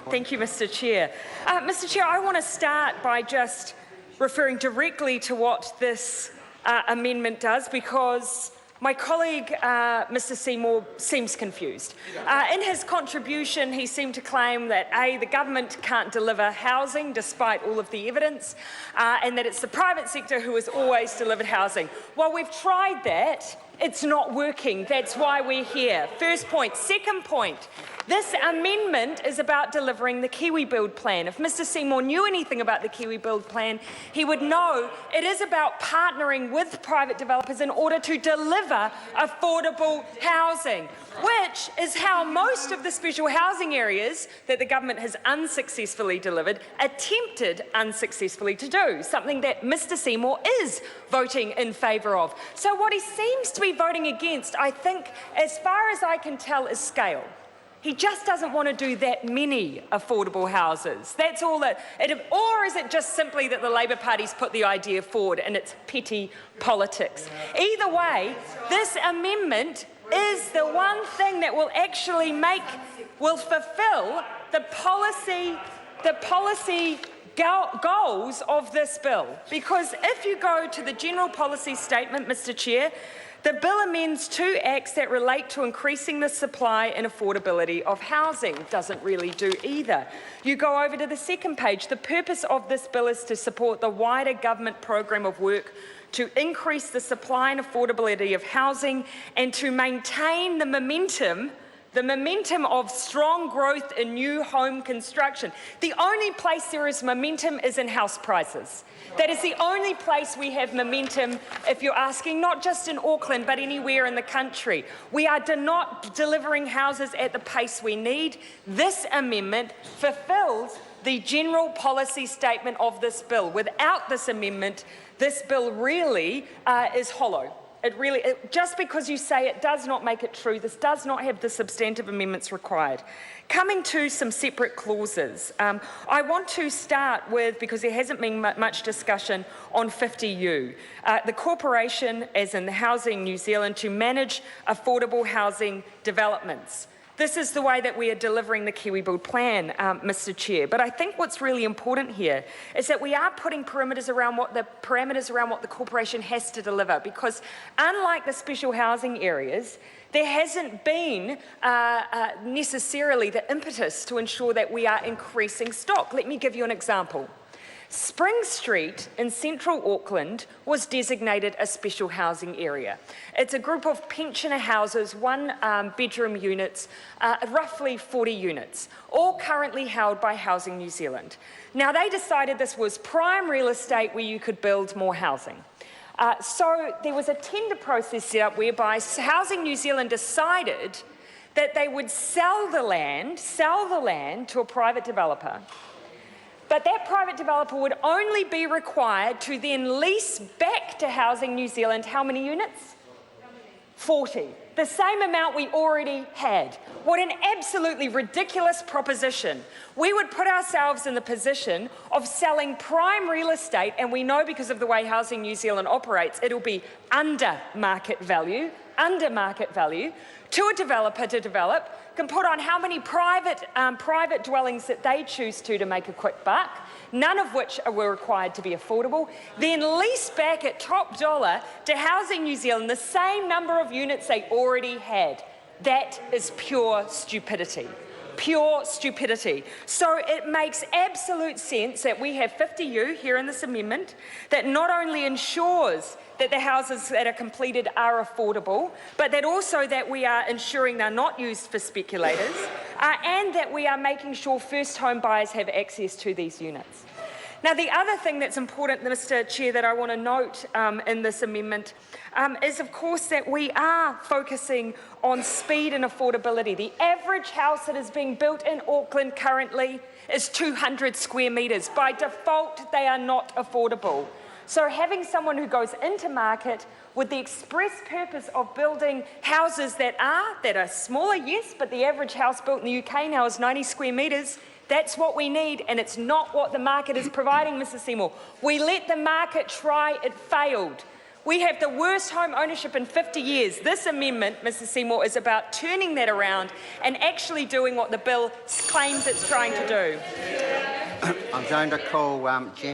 Thank you, Mr. Chair. Mr. Chair, I want to start by just referring directly to what this amendment does, because my colleague, Mr. Seymour, seems confused. In his contribution, he seemed to claim that A, the government can't deliver housing despite all of the evidence, and that it's the private sector who has always delivered housing. Well, we've tried that. It's not working. That's why we're here. First point. Second point. This amendment is about delivering the Kiwi Build Plan. If Mr. Seymour knew anything about the Kiwi Build Plan, he would know it is about partnering with private developers in order to deliver affordable housing, which is how most of the special housing areas that the government has unsuccessfully delivered attempted unsuccessfully to do, something that Mr. Seymour is voting in favour of. So what he seems to be voting against, I think, as far as I can tell, is scale. He just doesn't want to do that many affordable houses. That's all that, or is it just simply that the Labour Party's put the idea forward and it's petty politics? Either way, this amendment is the one thing that will actually fulfil the policy goals of this bill. Because if you go to the general policy statement, Mr. Chair, the bill amends 2 acts that relate to increasing the supply and affordability of housing. Doesn't really do either. You go over to the second page. The purpose of this bill is to support the wider government program of work to increase the supply and affordability of housing and to maintain the momentum of strong growth in new home construction. The only place there is momentum is in house prices. That is the only place we have momentum, if you're asking, not just in Auckland, but anywhere in the country. We are not delivering houses at the pace we need. This amendment fulfills the general policy statement of this bill. Without this amendment, this bill really is hollow. Just because you say it does not make it true. This does not have the substantive amendments required. Coming to some separate clauses, I want to start with, because there hasn't been much discussion on 50U, the corporation, as in the Housing New Zealand, to manage affordable housing developments. This is the way that we are delivering the Kiwi Build Plan, Mr. Chair. But I think what's really important here is that we are putting parameters around what the corporation has to deliver, because unlike the special housing areas, there hasn't been necessarily the impetus to ensure that we are increasing stock. Let me give you an example. Spring Street in central Auckland was designated a special housing area. It's a group of pensioner houses, 1-bedroom units, roughly 40 units, all currently held by Housing New Zealand. Now, they decided this was prime real estate where you could build more housing. So there was a tender process set up whereby Housing New Zealand decided that they would sell the land to a private developer. But that private developer would only be required to then lease back to Housing New Zealand how many units? 40. The same amount we already had. What an absolutely ridiculous proposition. We would put ourselves in the position of selling prime real estate, and we know because of the way Housing New Zealand operates, it'll be under market value, to a developer to develop, can put on how many private dwellings that they choose to make a quick buck, none of which were required to be affordable, then lease back at top dollar to Housing New Zealand the same number of units they already had. That is pure stupidity. Pure stupidity. So it makes absolute sense that we have 50U here in this amendment that not only ensures that the houses that are completed are affordable, but that also that we are ensuring they're not used for speculators, and that we are making sure first home buyers have access to these units. Now, the other thing that's important, Mr. Chair, that I want to note in this amendment is, of course, that we are focusing on speed and affordability. The average house that is being built in Auckland currently is 200 square metres. By default, they are not affordable. So having someone who goes into market with the express purpose of building houses that are smaller, yes, but the average house built in the UK now is 90 square metres. That's what we need, and it's not what the market is providing, Mr. Seymour. We let the market try, it failed. We have the worst home ownership in 50 years. This amendment, Mr Seymour, is about turning that around and actually doing what the bill claims it's trying to do. I'm going to call